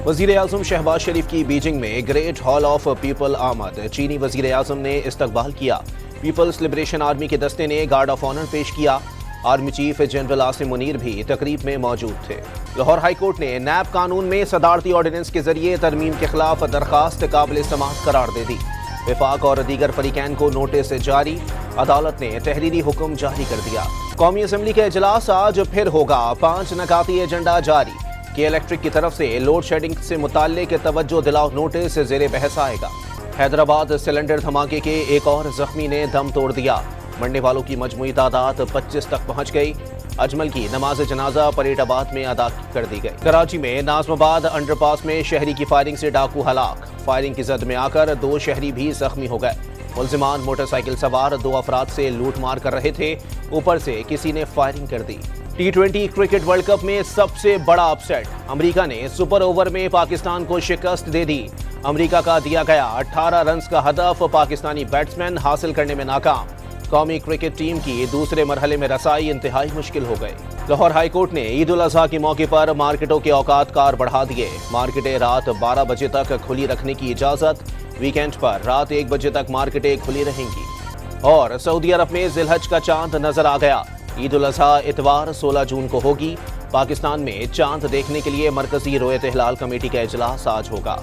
वज़ीर आज़म शहबाज शरीफ की बीजिंग में ग्रेट हॉल ऑफ पीपल आमद। चीनी वज़ीर आज़म ने इस्तकबाल किया। पीपल्स लिबरेशन आर्मी के दस्ते ने गार्ड ऑफ ऑनर पेश किया। Army chief general Asim Munir भी तकरीब में मौजूद थे। लाहौर हाई कोर्ट ने नैब कानून में सदारती ऑर्डिनेंस के जरिए तरमीम के खिलाफ दरखास्त काबिल समाअत करार दे दी। विफाक और दीगर फरीकैन को नोटिस जारी। अदालत ने तहरीरी हुक्म जारी कर दिया। कौमी असम्बली का इजलास आज फिर होगा। 5 नकाती एजेंडा जारी। के इलेक्ट्रिक की तरफ से लोड शेडिंग से मुताल्लिक तवज्जो दिलाओ नोटिस ज़ेरे बहस आएगा। हैदराबाद सिलेंडर धमाके के एक और जख्मी ने दम तोड़ दिया। मरने वालों की मजमूई तादाद 25 तक पहुंच गई। अजमल की नमाज जनाजा परेडाबाद में अदा कर दी गई। कराची में नाजमाबाद अंडरपास में शहरी की फायरिंग से डाकू हलाक। फायरिंग की जद में आकर 2 शहरी भी जख्मी हो गए। मुल्जिमान मोटरसाइकिल सवार 2 अफराद से लूटमार कर रहे थे। ऊपर से किसी ने फायरिंग कर दी। T20 क्रिकेट वर्ल्ड कप में सबसे बड़ा अपसेट। अमेरिका ने सुपर ओवर में पाकिस्तान को शिकस्त दे दी। अमेरिका का दिया गया 18 रन का हदफ पाकिस्तानी बैट्समैन हासिल करने में नाकाम। कौमी क्रिकेट टीम की दूसरे मरहले में रसाई इंतहाई मुश्किल हो गई। लाहौर हाई कोर्ट ने ईद उल अजहा के मौके पर मार्केटों के औकात कार बढ़ा दिए। मार्केटें रात 12 बजे तक खुली रखने की इजाजत। वीकेंड पर रात 1 बजे तक मार्केटें खुली रहेंगी। और सऊदी अरब में जिलहज का चांद नजर आ गया। ईद उल अजहा इतवार 16 जून को होगी। पाकिस्तान में चांद देखने के लिए मरकजी रोयत हिलाल कमेटी का इजलास आज होगा।